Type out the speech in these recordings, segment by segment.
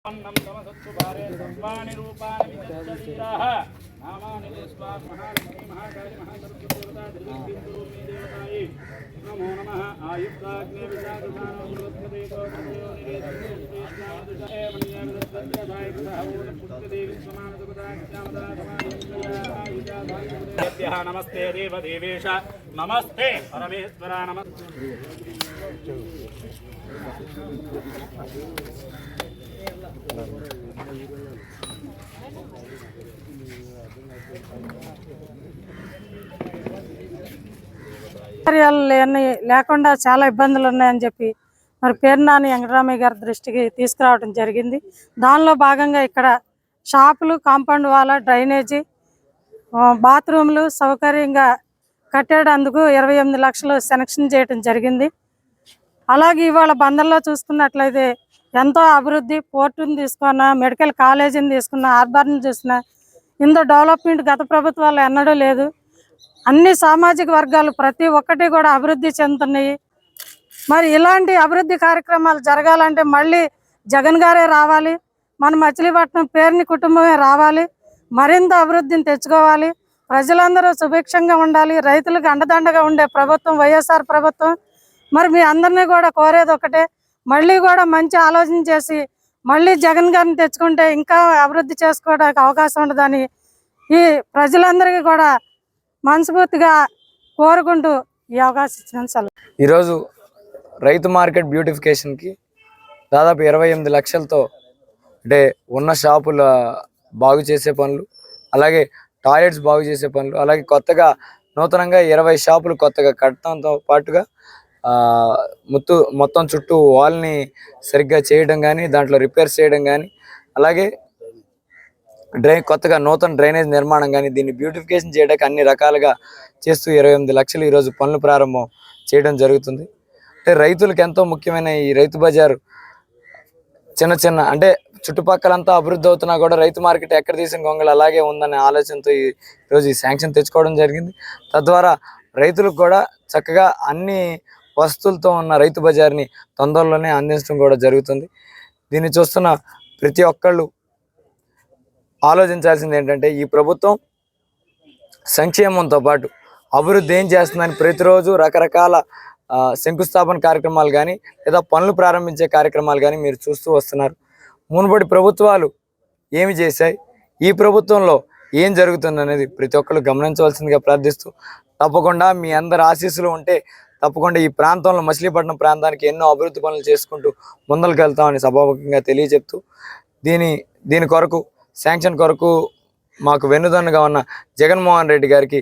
अन्नं तमसत्सुभारे सर्वाणि रूपाणि विचक्षन्ताः नामानि स्वाहा महालक्ष्मी महाकाली महासरस्वतीदेवता त्रिविक्रमी देवतायै नमो नमः आयुक्ताग्ने विशाखदानो बृहस्पते गोत्रयो निवेदनस्तेष्णादुषे मन्याविदत्तन्यसाय सहवोन पुत्रदेवी समानसुपदा श्यामदा समायुक्ताभ्यः नमस्ते देवदेवेश नमस्ते परमेश्वरा नमस्ते లేకుండా చాలా ఇబ్బందులు ఉన్నాయని చెప్పి మరి పేర్నాని వెంకటరామయ్య గారి దృష్టికి తీసుకురావడం జరిగింది. దానిలో భాగంగా ఇక్కడ షాపులు, కాంపౌండ్ వాల్, డ్రైనేజీ, బాత్రూమ్లు సౌకర్యంగా కట్టేటందుకు 28 లక్షలు శాంక్షన్ చేయడం జరిగింది. అలాగే ఇవాళ బందర్లో చూసుకున్నట్లయితే ఎంతో అభివృద్ధి, పోర్టుని తీసుకున్నా, మెడికల్ కాలేజీని తీసుకున్నా, హార్బర్ని చూసినా ఇంత డెవలప్మెంట్ గత ప్రభుత్వాల్లో ఎన్నడూ లేదు. అన్ని సామాజిక వర్గాలు ప్రతి ఒక్కటి కూడా అభివృద్ధి చెందుతున్నాయి. మరి ఇలాంటి అభివృద్ధి కార్యక్రమాలు జరగాలంటే మళ్ళీ జగన్ గారే రావాలి, మన మచిలీపట్నం పేరుని కుటుంబమే రావాలి, మరింత అభివృద్ధిని తెచ్చుకోవాలి, ప్రజలందరూ సుభిక్షంగా ఉండాలి, రైతులకు అండదండగా ఉండే ప్రభుత్వం వైఎస్ఆర్ ప్రభుత్వం. మరి మీ అందరినీ కూడా కోరేది ఒకటే, మళ్ళీ కూడా మంచి ఆలోచన చేసి మళ్ళీ జగన్ గారిని తెచ్చుకుంటే ఇంకా అభివృద్ధి చేసుకోవడానికి అవకాశం ఉండదని ఈ ప్రజలందరికీ కూడా మనస్ఫూర్తిగా కోరుకుంటూ ఈ అవకాశం ఇచ్చిన సెలవు. ఈరోజు రైతు మార్కెట్ బ్యూటిఫికేషన్కి దాదాపు 28 లక్షలతో అంటే ఉన్న షాపుల బాగు చేసే పనులు, అలాగే టాయిలెట్స్ బాగు చేసే పనులు, అలాగే కొత్తగా నూతనంగా 20 షాపులు కొత్తగా కట్టడంతో పాటుగా మొత్తం చుట్టూ వాల్ని సరిగ్గా చేయడం కానీ, దాంట్లో రిపేర్స్ చేయడం కానీ, అలాగే కొత్తగా నూతన డ్రైనేజ్ నిర్మాణం కానీ, దీన్ని బ్యూటిఫికేషన్ చేయడానికి అన్ని రకాలుగా చేస్తూ 28 లక్షలు ఈరోజు పనులు ప్రారంభం చేయడం జరుగుతుంది. అంటే రైతులకు ఎంతో ముఖ్యమైన ఈ రైతు బజారు చిన్న అంటే చుట్టుపక్కలంతా అభివృద్ధి అవుతున్నా కూడా రైతు మార్కెట్ ఎక్కడ తీసిన గొంగళి అలాగే ఉందనే ఆలోచనతో ఈరోజు ఈ శాంక్షన్ తెచ్చుకోవడం జరిగింది. తద్వారా రైతులకు కూడా చక్కగా అన్ని వస్తువులతో ఉన్న రైతు బజార్ని తొందరలోనే అందించడం కూడా జరుగుతుంది. దీన్ని చూస్తున్న ప్రతి ఒక్కళ్ళు ఆలోచించాల్సింది ఏంటంటే, ఈ ప్రభుత్వం సంక్షేమంతో పాటు అభివృద్ధి ఏం చేస్తుందని ప్రతిరోజు రకరకాల శంకుస్థాపన కార్యక్రమాలు కానీ లేదా పనులు ప్రారంభించే కార్యక్రమాలు కానీ మీరు చూస్తూ వస్తున్నారు. మునుపటి ప్రభుత్వాలు ఏమి చేశాయి, ఈ ప్రభుత్వంలో ఏం జరుగుతుంది అనేది ప్రతి ఒక్కరు గమనించవలసిందిగా ప్రార్థిస్తూ, తప్పకుండా మీ అందరి ఆశీస్సులు ఉంటే తప్పకుండా ఈ ప్రాంతంలో మచిలీపట్నం ప్రాంతానికి ఎన్నో అభివృద్ధి పనులు చేసుకుంటూ ముందరికి వెళ్తామని సభాముఖంగా తెలియజెప్తూ, దీని కొరకు శాంక్షన్ కొరకు మాకు వెన్నుదన్నుగా ఉన్న జగన్మోహన్ రెడ్డి గారికి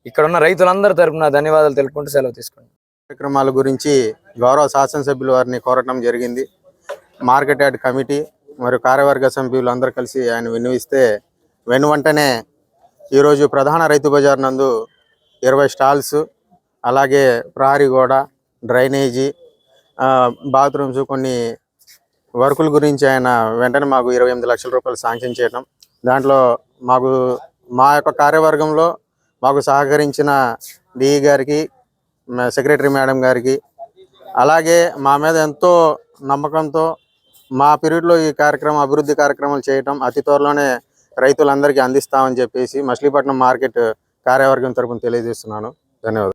ఇక్కడ ఉన్న రైతులందరి తరపున ధన్యవాదాలు తెలుపుకుంటూ సెలవు తీసుకోండి. కార్యక్రమాల గురించి గౌరవ శాసనసభ్యుల వారిని కోరటం జరిగింది. మార్కెట్ యార్డ్ కమిటీ మరియు కార్యవర్గ సభ్యులు అందరూ కలిసి ఆయన విన్నవిస్తే వెంటనే ఈరోజు ప్రధాన రైతు బజార్ నందు 20 స్టాల్స్, అలాగే ప్రహరీ గోడ, డ్రైనేజీ, బాత్రూమ్స్, కొన్ని వర్కుల గురించి ఆయన వెంటనే మాకు 28 లక్షల రూపాయలు శాంక్షన్ చేయడం, దాంట్లో మా యొక్క కార్యవర్గంలో మాకు సహకరించిన డిఈ గారికి, సెక్రటరీ మేడం గారికి, అలాగే మా మీద ఎంతో నమ్మకంతో మా పీరియడ్లో ఈ అభివృద్ధి కార్యక్రమాలు చేయటం అతి త్వరలోనే రైతులందరికీ అందిస్తామని చెప్పేసి మచిలీపట్నం మార్కెట్ కార్యవర్గం తరపున తెలియజేస్తున్నాను. ధన్యవాదాలు.